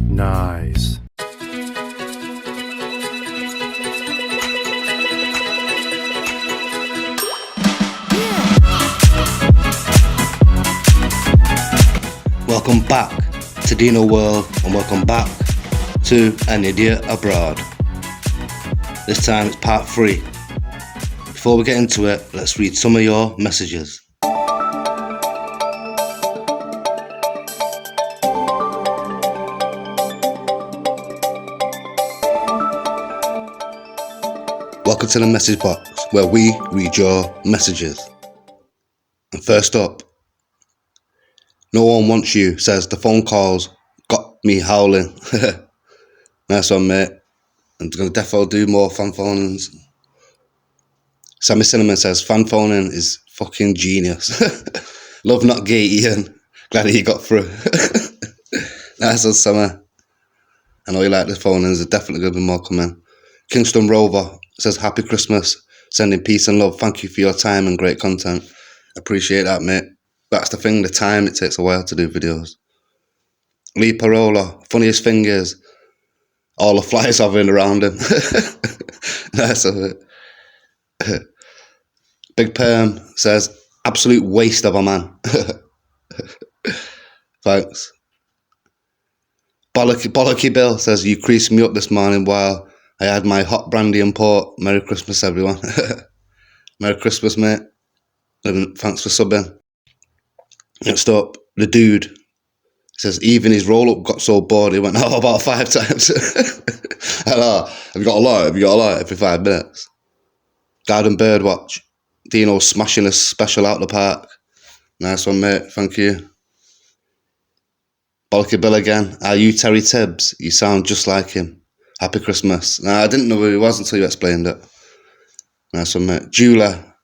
Nice. Welcome back to Dino World and welcome back to An Idiot Abroad. This time it's part 3. Before we get into it, let's read some of your messages. Welcome to the message box where we read your messages. And first up, no one wants you says the phone calls got me howling. Nice one, mate. I'm going to definitely do more fan phonings. Sammy Cinnamon says fan phoning is fucking genius. Love not gay, Ian. Glad he got through. Nice one, Summer. I know you like the phonings. There's definitely going to be more coming. Kingston Rover says happy Christmas. Sending peace and love. Thank you for your time and great content. Appreciate that, mate. That's the thing, the time it takes a while to do videos. Lee Parola, funniest thing is all the flies hovering around him. Nice of it. Big Perm says, absolute waste of a man. Thanks. Bollocky Bill says, you creased me up this morning while I had my hot brandy and port. Merry Christmas, everyone. Merry Christmas, mate. And thanks for subbing. Next up, the dude says, even his roll-up got so bored he went out about 5 times. Hello, have you got a lot? Have you got a lot every 5 minutes? Garden Birdwatch. Dino smashing a special out the park. Nice one, mate. Thank you. Bollocky Bill again. Are you Terry Tibbs? You sound just like him. Happy Christmas. Nah, I didn't know who he was until you explained it. Nice one, mate. Jula.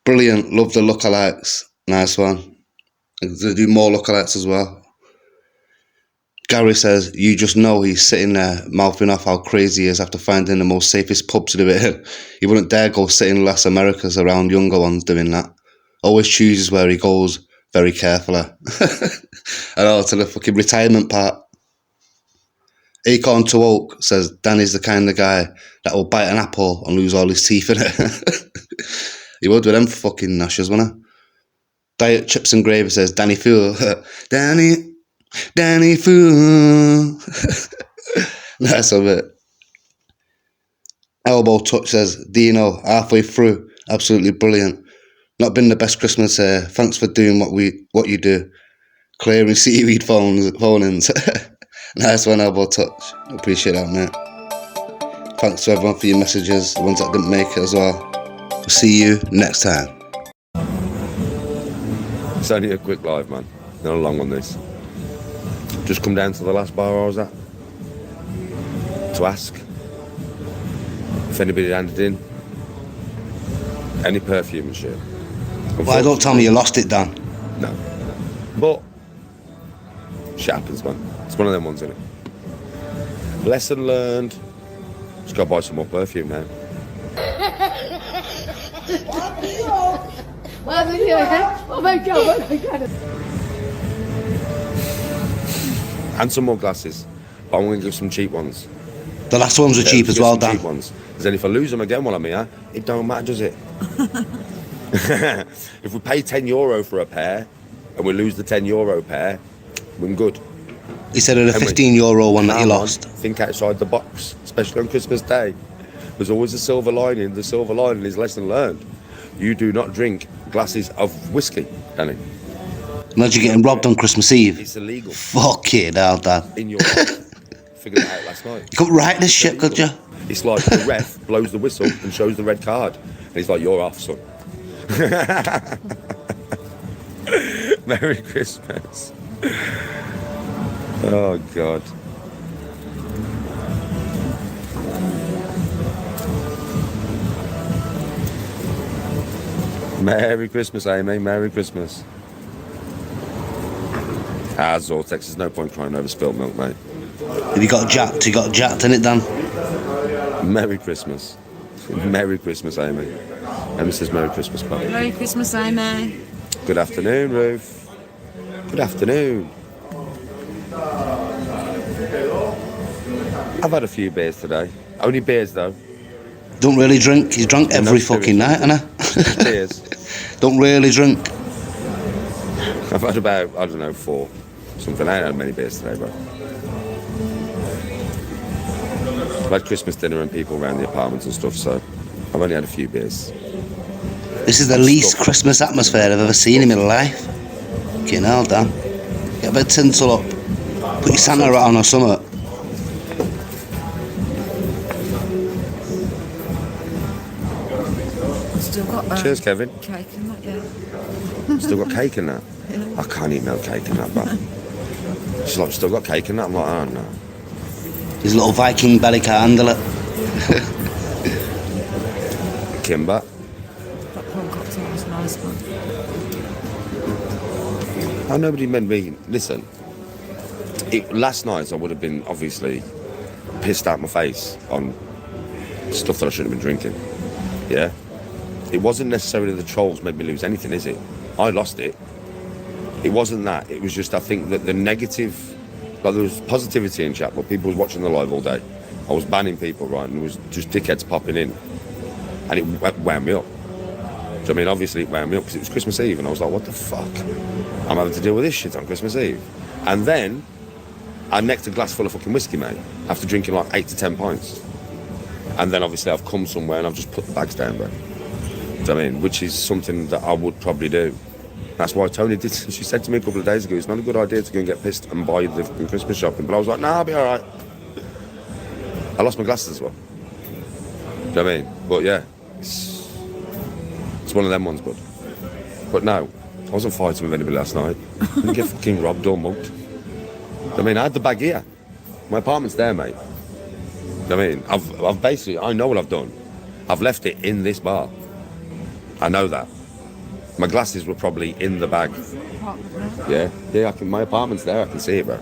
Brilliant. Love the lookalikes. Nice one. I'm going to do more lookalikes as well. Gary says, you just know he's sitting there mouthing off how crazy he is after finding the most safest pub to do it in. He wouldn't dare go sit in Las Americas around younger ones doing that. Always chooses where he goes very carefully. I know, to the fucking retirement part. Acorn to Oak says, Danny's the kind of guy that will bite an apple and lose all his teeth in it. He would with them fucking gnashes, wouldn't he? Diet Chips and Gravy says, Danny Fool. Danny Fool. Nice of it. Elbow Touch says, Dino, halfway through, absolutely brilliant. Not been the best Christmas here. Thanks for doing what you do. Clearing seaweed phone-ins. Nice one, Elbow Touch. Appreciate that, mate. Thanks to everyone for your messages, the ones that didn't make it as well. We'll see you next time. It's only a quick live, man. Not a long one, this. Just come down to the last bar I was at to ask if anybody had handed in any perfume and shit. Why don't tell me you lost it, Dan? No. But shit happens, man. It's one of them ones, isn't it? Lesson learned. Just gotta buy some more perfume now. Oh my God. And some more glasses. But I'm going to give some cheap ones. The last ones were cheap as well, Dan. Cheap ones. Because then if I lose them again while I'm here, it don't matter, does it? If we pay €10 for a pair and we lose the €10 pair, we're good. He said of the €15 one that you lost. Think outside the box, especially on Christmas Day. There's always a silver lining. The silver lining is lesson learned. You do not drink glasses of whiskey, Danny. Imagine getting robbed on Christmas Eve. It's illegal. Fuck it, Dad. In your life. Figured it out last night. You couldn't write this shit, could you? It's like the ref blows the whistle and shows the red card. And he's like, you're off, son. Merry Christmas. Oh, God. Merry Christmas, Amy. Merry Christmas. Zortex, there's no point crying over spilt milk, mate. Have you got jacked? You got jacked in it, Dan? Merry Christmas. Merry Christmas, Amy. Amy says Merry Christmas, Bob. Merry Christmas, Amy. Good afternoon, Ruth. Good afternoon. I've had a few beers today. Only beers, though. Don't really drink. He's drunk every fucking night, innit? Beers. Don't really drink. I've had about, I don't know, 4. Something. I ain't had many beers today, bro. I've had Christmas dinner and people around the apartments and stuff, so I've only had a few beers. This is the least Christmas atmosphere I've ever seen in my life. Fucking hell, Dan. Get a bit of tinsel up. Put your Santa hat on or something. Still got Cheers, Kevin. cake and that, yeah. Still got cake in that? I can't eat no cake in that, bro. She's like, still got cake in that? I'm like, oh, no. His little Viking belly can't handle it. Kimber. That prawn cocktail was nice, man. Oh, nobody meant me. Listen, last night I would have been obviously pissed out my face on stuff that I shouldn't have been drinking. Yeah? It wasn't necessarily the trolls made me lose anything, is it? I lost it. It wasn't that. It was just, I think, that the negative, like there was positivity in chat, but people was watching the live all day. I was banning people, right? And there was just dickheads popping in. And it wound me up. So, I mean, obviously it wound me up because it was Christmas Eve. And I was like, what the fuck? I'm having to deal with this shit on Christmas Eve. And then I necked a glass full of fucking whiskey, mate, after drinking like 8 to 10 pints. And then obviously I've come somewhere and I've just put the bags down, bro. Do you know what I mean? Which is something that I would probably do. That's why Tony did. She said to me a couple of days ago, it's not a good idea to go and get pissed and buy the fucking Christmas shopping. But I was like, nah, I'll be all right. I lost my glasses as well. Do you know what I mean? But yeah, it's one of them ones, bud. But no, I wasn't fighting with anybody last night. I didn't get fucking robbed or mugged. Do you know what I mean? I had the bag here. My apartment's there, mate. Do you know what I mean? I've basically, I know what I've done. I've left it in this bar. I know that. My glasses were probably in the bag. Yeah, my apartment's there, I can see it, bro.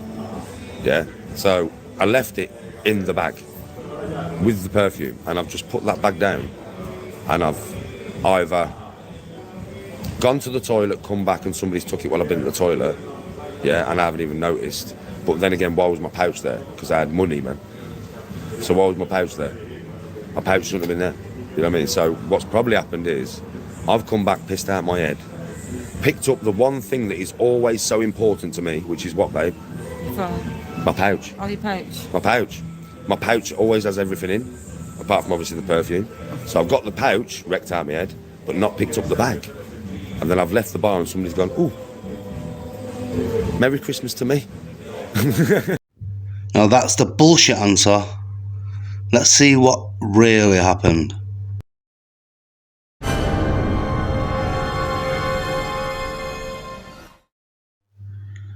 Yeah, so I left it in the bag with the perfume, and I've just put that bag down, and I've either gone to the toilet, come back, and somebody's took it while I've been at the toilet, yeah, and I haven't even noticed. But then again, why was my pouch there? Because I had money, man. So why was my pouch there? My pouch shouldn't have been there. You know what I mean? So what's probably happened is I've come back pissed out my head, picked up the one thing that is always so important to me, which is what, babe? Right. My pouch. Oh, your pouch. My pouch. My pouch always has everything in, apart from obviously the perfume. So I've got the pouch wrecked out my head, but not picked up the bag. And then I've left the bar and somebody's gone, ooh, Merry Christmas to me. Now that's the bullshit answer. Let's see what really happened.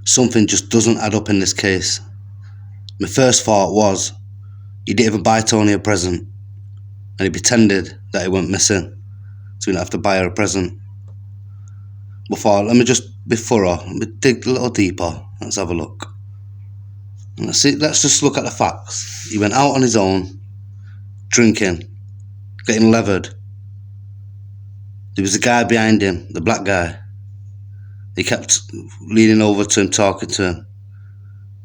Something just doesn't add up in this case. My first thought was, he didn't even buy Tony a present, and he pretended that he went missing, so he didn't have to buy her a present. Before, let me just be thorough, let me dig a little deeper, let's have a look. And let's just look at the facts. He went out on his own, drinking, getting levered. There was a guy behind him, the black guy. He kept leaning over to him, talking to him.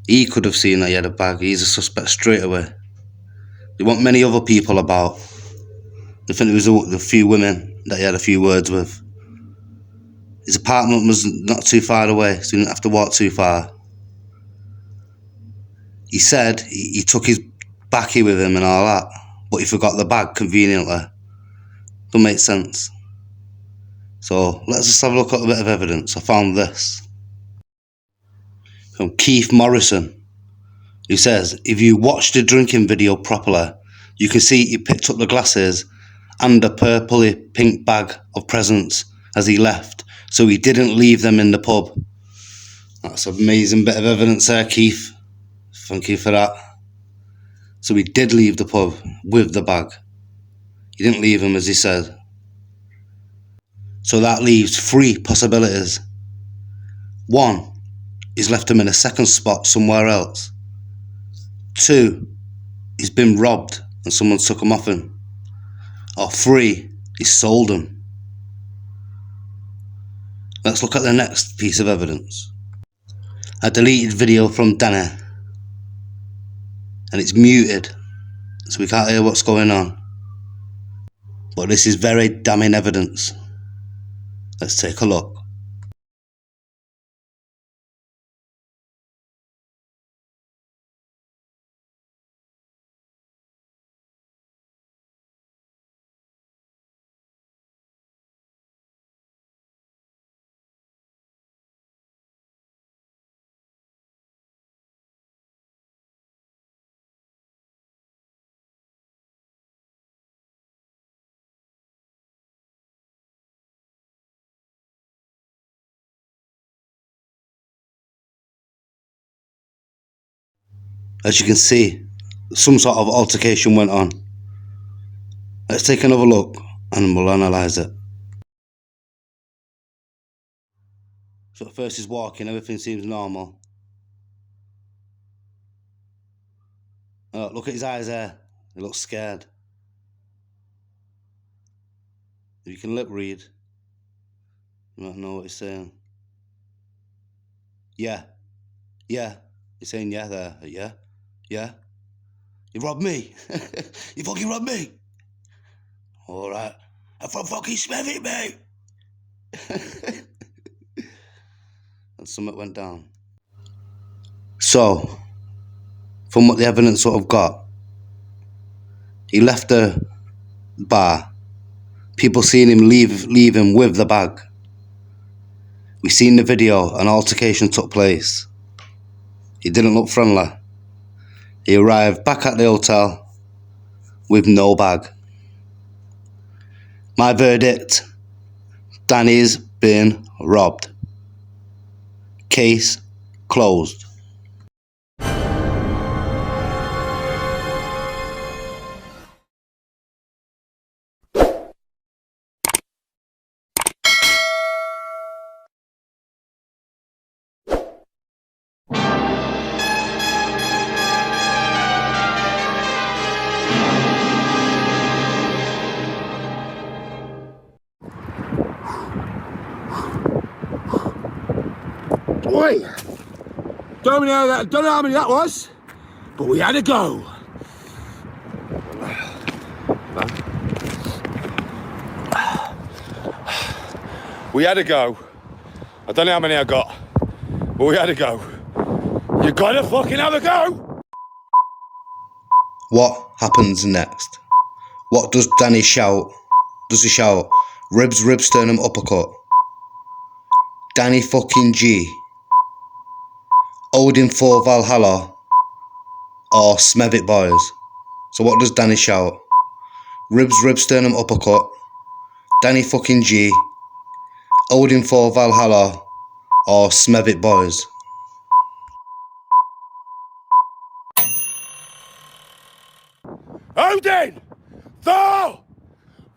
He could have seen that he had a bag. He's a suspect straight away. There weren't many other people about. I think there was a few women that he had a few words with. His apartment was not too far away, so he didn't have to walk too far. He said he took his baccy with him and all that, but he forgot the bag conveniently. Don't make sense. So let's just have a look at a bit of evidence. I found this from Keith Morrison, who says, if you watch the drinking video properly, you can see he picked up the glasses and a purpley pink bag of presents as he left, so he didn't leave them in the pub. That's an amazing bit of evidence there, Keith. Thank you for that. So he did leave the pub with the bag. He didn't leave him, as he said. So that leaves 3 possibilities. 1, he's left him in a second spot somewhere else. 2, he's been robbed and someone took him off him. or 3, he sold them. Let's look at the next piece of evidence. A deleted video from Danny, and it's muted, so we can't hear what's going on. But this is very damning evidence. Let's take a look. As you can see, some sort of altercation went on. Let's take another look and we'll analyse it. So at first he's walking, everything seems normal. Look at his eyes there, he looks scared. If you can lip read, you might know what he's saying. Yeah, he's saying yeah there, yeah. You robbed me, you fucking robbed me. Alright, I'm from fucking Smethwick, mate. And something went down. So, from what the evidence sort of got, he left the bar. People seen him leave him with the bag. We seen the video, an altercation took place. He didn't look friendly. He arrived back at the hotel with no bag. My verdict, Danny's been robbed. Case closed. Oi! Don't know how many that was, but we had a go. We had a go. I don't know how many I got, but we had a go. You gotta fucking have a go! What happens next? What does Danny shout? Does he shout, ribs, sternum, uppercut? Danny fucking G. Odin for Valhalla. Or Smethwick boys. So what does Danny shout? Ribs, sternum, uppercut. Danny fucking G. Odin for Valhalla. Or Smethwick boys. Odin! Thor!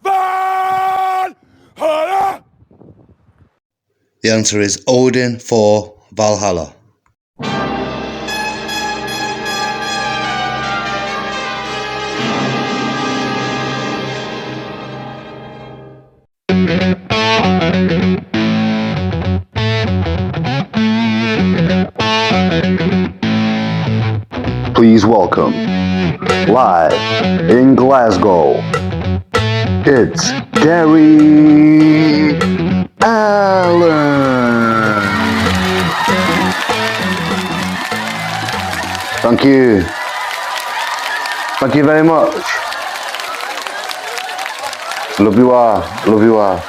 Valhalla! The answer is Odin for Valhalla. Please welcome, live in Glasgow, it's Gary Allen. Thank you. Thank you very much. Love you all. Love you all.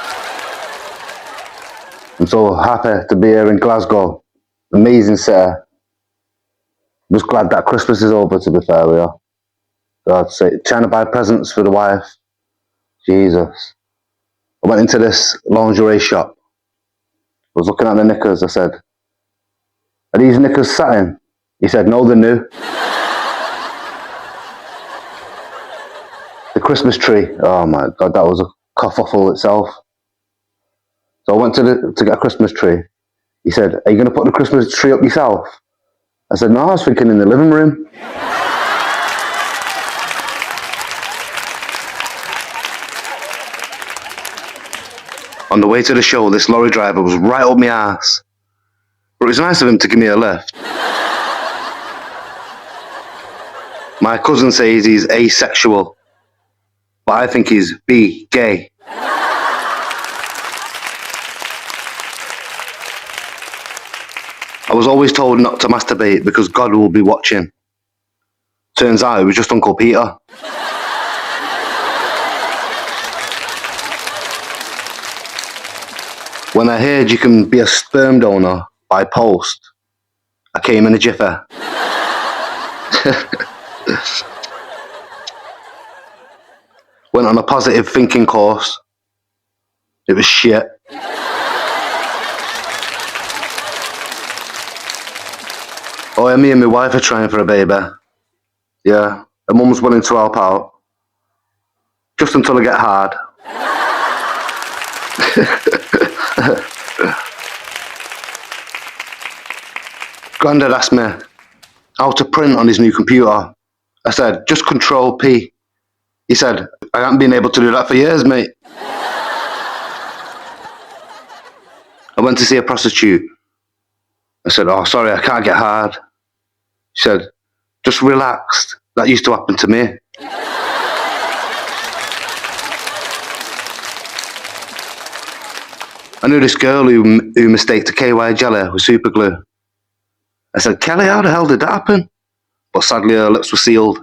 I'm so happy to be here in Glasgow. Amazing city. Just glad that Christmas is over, to be fair with you. I'd say, trying to buy presents for the wife. Jesus. I went into this lingerie shop. I was looking at the knickers. I said, are these knickers satin? He said, no, they're new. The Christmas tree. Oh my God, that was a kerfuffle itself. So I went to get a Christmas tree. He said, are you going to put the Christmas tree up yourself? I said, no, I was thinking in the living room. On the way to the show, this lorry driver was right up my arse. But it was nice of him to give me a lift. My cousin says he's asexual, but I think he's gay. I was always told not to masturbate because God will be watching. Turns out it was just Uncle Peter. When I heard you can be a sperm donor by post, I came in a jiffy. Went on a positive thinking course. It was shit. Oh yeah, me and my wife are trying for a baby. Yeah, her mum's willing to help out. Just until I get hard. Grandad asked me how to print on his new computer. I said, just Control P. He said, I haven't been able to do that for years, mate. I went to see a prostitute. I said, oh, sorry, I can't get hard. She said, just relax. That used to happen to me. I knew this girl who mistaked a KY jelly with super glue. I said, Kelly, how the hell did that happen? But sadly, her lips were sealed.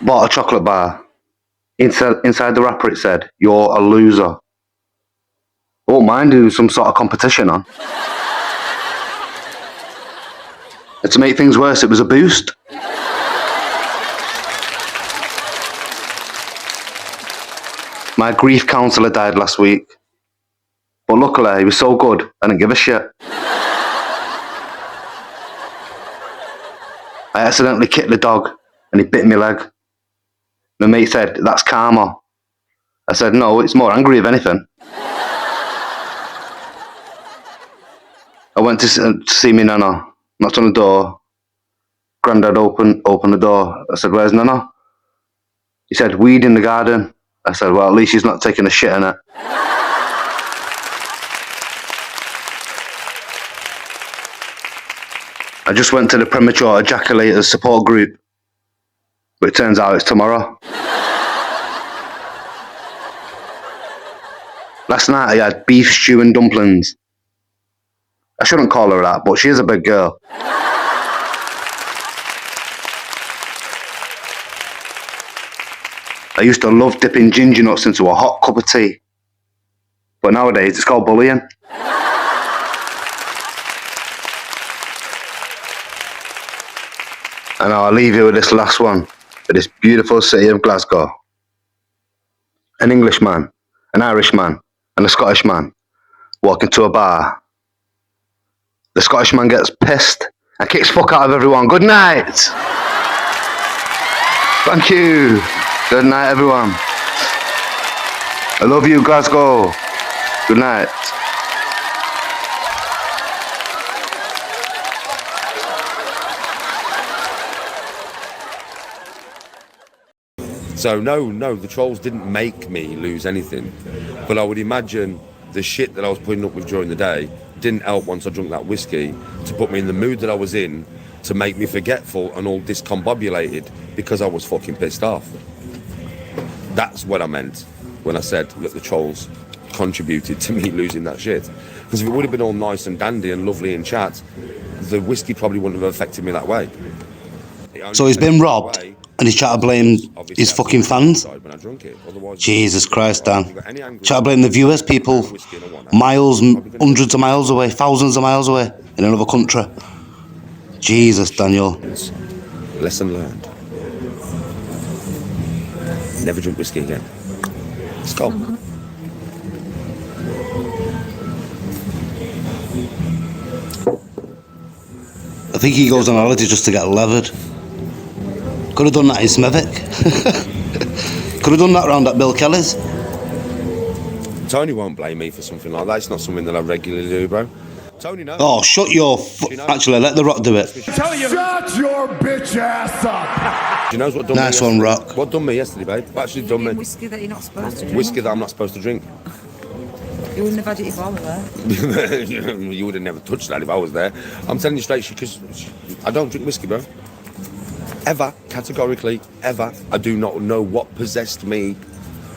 Bought a chocolate bar. Inside the wrapper it said, you're a loser. I won't mind doing some sort of competition on. And to make things worse, it was a boost. My grief counsellor died last week. But luckily, he was so good, I didn't give a shit. I accidentally kicked the dog, and he bit my leg. My mate said, that's karma. I said, no, it's more angry if anything. I went to see me nana, knocked on the door. Grandad opened the door. I said, where's Nana? He said, weed in the garden. I said, well, at least she's not taking a shit in it. I just went to the premature ejaculators support group, but it turns out it's tomorrow. Last night I had beef stew and dumplings. I shouldn't call her that, but she is a big girl. I used to love dipping ginger nuts into a hot cup of tea, but nowadays it's called bullying. And I'll leave you with this last one, for this beautiful city of Glasgow. An Englishman, an Irishman, and a Scottish man walk into a bar. The Scottish man gets pissed and kicks fuck out of everyone. Good night! Thank you. Good night, everyone. I love you, Glasgow. Good night. So no, the trolls didn't make me lose anything. But I would imagine the shit that I was putting up with during the day didn't help once I drank that whiskey to put me in the mood that I was in, to make me forgetful and all discombobulated because I was fucking pissed off. That's what I meant when I said that the trolls contributed to me losing that shit. Because if it would have been all nice and dandy and lovely in chat, the whiskey probably wouldn't have affected me that way. So he's been robbed and he's trying to blame his fucking fans? Jesus Christ, Dan. Trying to blame the viewers, people miles, hundreds of miles away, thousands of miles away in another country. Jesus, Daniel. Lesson learned. Never drink whiskey again. Let's go. I think he goes on holiday just to get levered. Could have done that in Smethwick. Could have done that round at Bill Kelly's. Tony won't blame me for something like that. It's not something that I regularly do, bro. Tony knows. Oh, shut your... Actually, let The Rock do it. Shut your bitch ass up. She knows what done me Nice one, yesterday. Rock. What done me yesterday, babe? What actually done me? Whiskey that you're not supposed to drink. Whiskey that I'm not supposed to drink. You wouldn't have had it if I were there. You would have never touched that if I was there. I'm telling you straight, because I don't drink whiskey, bro. Ever, categorically, ever. I do not know what possessed me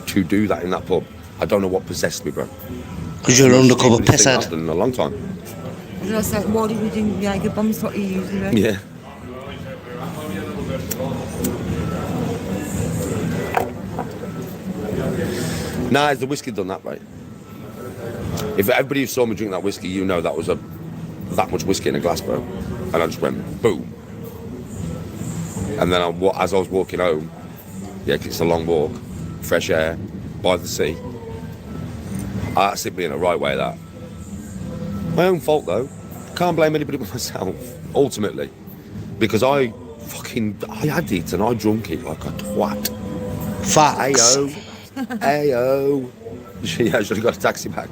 to do that in that pub. I don't know what possessed me, bro. Because you're an undercover Stupidest thing I've pisshead. done in a long time. And I was like, why did we do Jaeger bombs? What you usually do? Yeah. Nah, has the whiskey done that, right? If everybody who saw me drink that whiskey, you know that was that much whiskey in a glass, bro. And I just went, boom. And then as I was walking home, yeah, 'cause it's a long walk, fresh air, by the sea, I had to sit me in the right way, that. My own fault, though. Can't blame anybody but myself, ultimately. Because I had it and I drunk it like a twat. Facts. Ayo. Ayo. Yeah, I should have got a taxi back.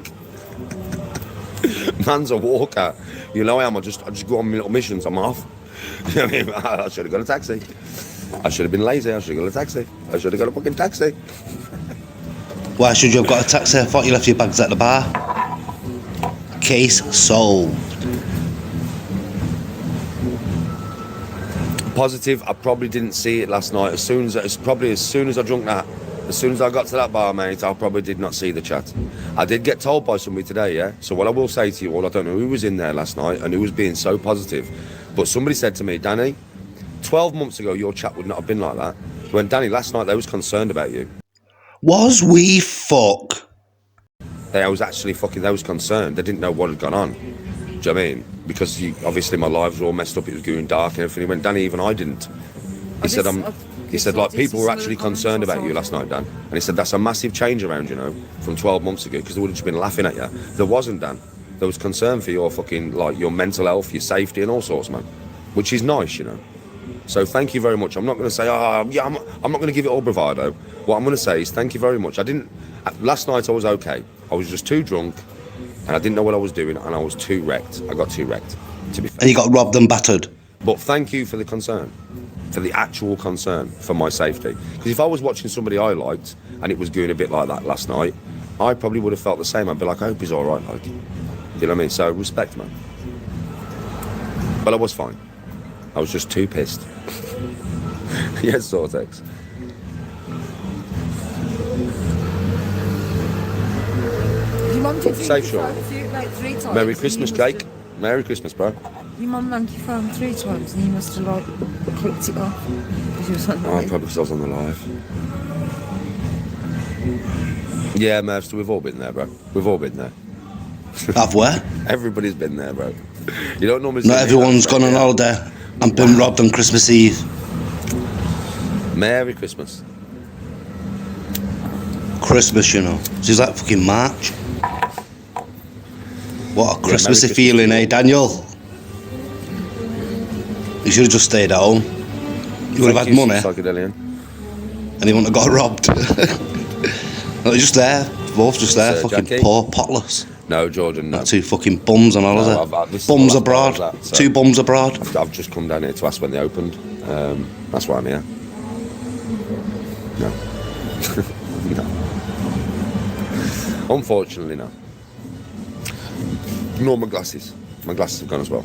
Man's a walker. You know I am. I just go on my little missions. I'm off. You know what I mean? I should have got a taxi. I should have been lazy. I should have got a taxi. I should have got a fucking taxi. Why should you have got a taxi? I thought you left your bags at the bar. Case solved. Positive, I probably didn't see it last night. As soon as I drunk that, as soon as I got to that bar, mate, I probably did not see the chat. I did get told by somebody today, yeah? So what I will say to you all, I don't know who was in there last night and who was being so positive, but somebody said to me, Danny, 12 months ago your chat would not have been like that. When Danny, last night they was concerned about you. Was we fuck? They was concerned. They didn't know what had gone on. Do you know what I mean? Because obviously my lives were all messed up, it was going dark and everything. He went, Danny, even I didn't. He said, like, people were actually concerned about you last night, Dan. And he said, that's a massive change around, you know, from 12 months ago, because they would have just been laughing at you. There wasn't, Dan. There was concern for your fucking, like, your mental health, your safety and all sorts, man. Which is nice, you know. So thank you very much. I'm not going to say, I'm not going to give it all bravado. What I'm going to say is thank you very much. Last night I was okay. I was just too drunk and I didn't know what I was doing and I was too wrecked. I got too wrecked, to be fair. And you got robbed and battered. But thank you for the concern, for the actual concern for my safety. Because if I was watching somebody I liked and it was going a bit like that last night, I probably would have felt the same. I'd be like, I hope he's all right, like. You know what I mean? So respect, man. But I was fine. I was just too pissed. Yes, Sortex. Your mum did Safe ring your shot. phone like 3 times. Merry and Christmas, you must Jake. Merry Christmas, bro. Your mum rang your phone 3 times and you must have like clicked it off. Because you was like, Oh, probably because I was on the live. Yeah, Merv, so we've all been there, bro. We've all been there. Have where? Everybody's been there, bro. You don't normally. Not see everyone's that, gone on yeah. holiday and been robbed on Christmas Eve. Merry Christmas. Christmas, you know. So it's like fucking March. What a Christmassy Christmas. feeling, eh, Daniel? You should have just stayed at home. You would have had money Psychedelian. and you wouldn't have got robbed. No, they're just there, both just there, So, fucking Jackie? poor, potless. No, Jordan, no. Like 2 fucking bums on holiday. this is the Bums last bar I abroad. was at, so- 2 bums abroad. I've just come down here to ask when they opened. That's why I'm here. No. No. Unfortunately, no. Nor my glasses. My glasses have gone as well.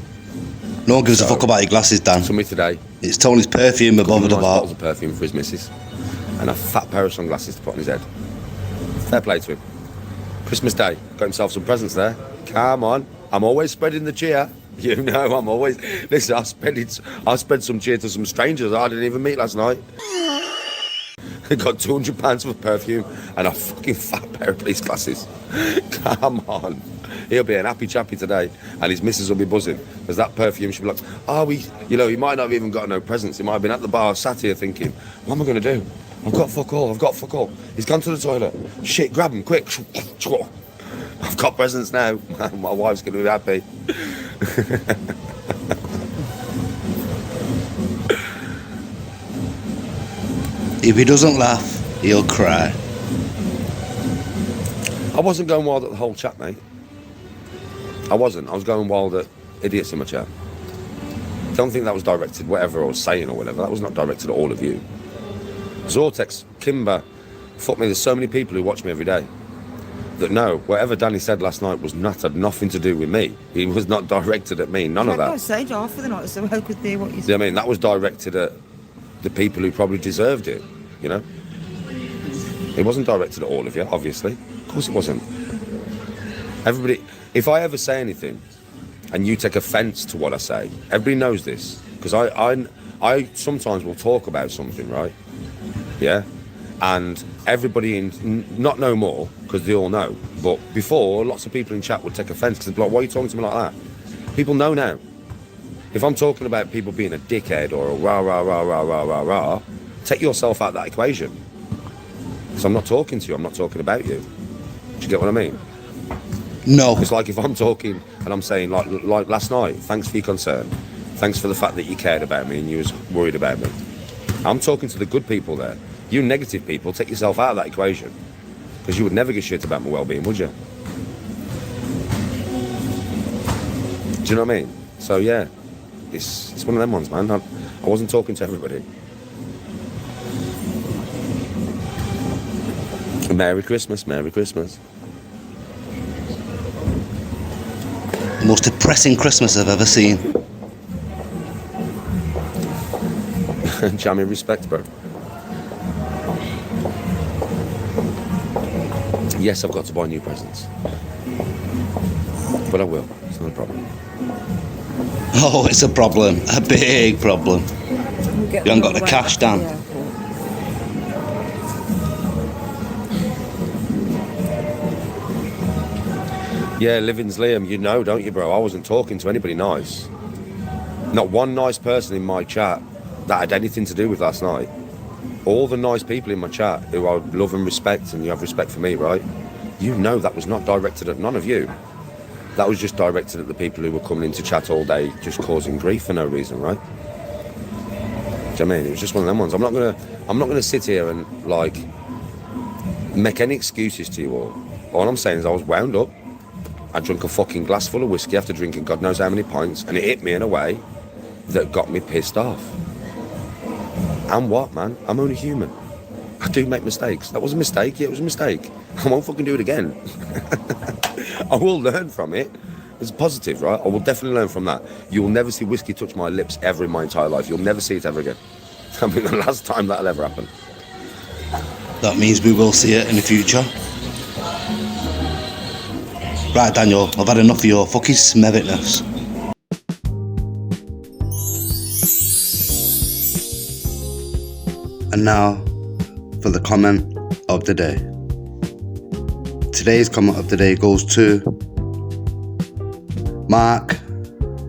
No one gives a fuck about your glasses, Dan. Somebody today, It's Tony's perfume we're bothered nice bottles about. of perfume for his missus, and a fat pair of sunglasses to put on his head. Fair play to him. Christmas Day, got himself some presents there. Come on, I'm always spreading the cheer. You know, I'm always. Listen, I spread some cheer to some strangers I didn't even meet last night. Got £200 for perfume and a fucking fat pair of police glasses. Come on. He'll be an happy chappy today and his missus will be buzzing. Because that perfume should be like, he might not have even got no presents. He might have been at the bar sat here thinking, what am I going to do? I've got fuck all. He's gone to the toilet. Shit, grab him, quick. I've got presents now. My wife's going to be happy. If he doesn't laugh, he'll cry. I wasn't going wild at the whole chat, mate. I wasn't. I was going wild at idiots in my chat. Don't think that was directed, whatever I was saying or whatever. That was not directed at all of you. Zortex, Kimber, fuck me, there's so many people who watch me every day that know whatever Danny said last night had nothing to do with me. He was not directed at me, none of Like I that. said, half of the night, so how could they what you You said? know what I mean? That was directed at the people who probably deserved it, you know? It wasn't directed at all of you, obviously. Of course it wasn't. Everybody, if I ever say anything and you take offence to what I say, everybody knows this. Because I sometimes will talk about something, right? Yeah? And everybody not no more, because they all know, but before, lots of people in chat would take offence because they'd be like, why are you talking to me like that? People know now. If I'm talking about people being a dickhead or a rah, rah, rah, rah, rah, rah, rah, take yourself out of that equation. Because I'm not talking to you, I'm not talking about you. Do you get what I mean? No. It's like if I'm talking and I'm saying, like last night, thanks for your concern. Thanks for the fact that you cared about me and you was worried about me. I'm talking to the good people there. You negative people, take yourself out of that equation. Because you would never give shit about my well-being, would you? Do you know what I mean? So yeah, it's one of them ones, man. I wasn't talking to everybody. Merry Christmas, Merry Christmas. The most depressing Christmas I've ever seen. Jammy respect, bro. Yes, I've got to buy new presents. But I will. It's not a problem. Oh, it's a problem. A big problem. We'll get You haven't them got the away cash, to Dan. the airport. Yeah, Living's Liam, you know, don't you, bro? I wasn't talking to anybody nice. Not one nice person in my chat that had anything to do with last night. All the nice people in my chat who I love and respect, and you have respect for me, right? You know that was not directed at none of you. That was just directed at the people who were coming into chat all day just causing grief for no reason, right? Do you know what I mean? It was just one of them ones. I'm not gonna sit here and like make any excuses to you all. All I'm saying is I was wound up. I drank a fucking glass full of whiskey after drinking God knows how many pints, and it hit me in a way that got me pissed off. And what, man? I'm only human. I do make mistakes. That was a mistake. Yeah, it was a mistake. I won't fucking do it again. I will learn from it. It's positive, right? I will definitely learn from that. You will never see whiskey touch my lips ever in my entire life. You'll never see it ever again. I mean, the last time that'll ever happen. That means we will see it in the future. Right, Daniel, I've had enough of your fucking smeritness. And now for the comment of the day. Today's comment of the day goes to Mark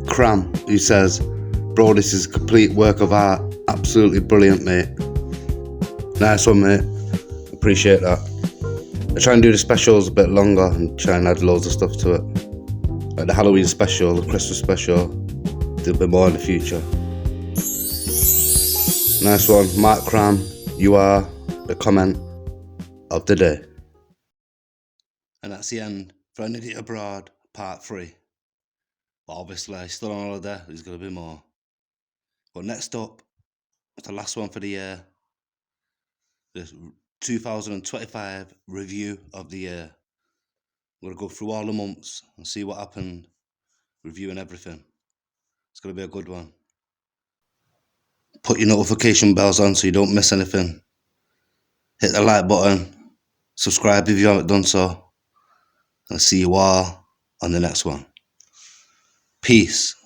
Cram, who says, bro, this is a complete work of art. Absolutely brilliant, mate. Nice one, mate. Appreciate that. I try and do the specials a bit longer and try and add loads of stuff to it. Like the Halloween special, the Christmas special. Do a bit more in the future. Nice one. Mark Cram, you are the comment of the day. And that's the end for An Idiot Abroad, part 3. But obviously, still on holiday, there's going to be more. But next up, the last one for the year, the 2025 review of the year. I'm going to go through all the months and see what happened, reviewing everything. It's going to be a good one. Put your notification bells on so you don't miss anything. Hit the like button. Subscribe if you haven't done so. I'll see you all on the next one. Peace.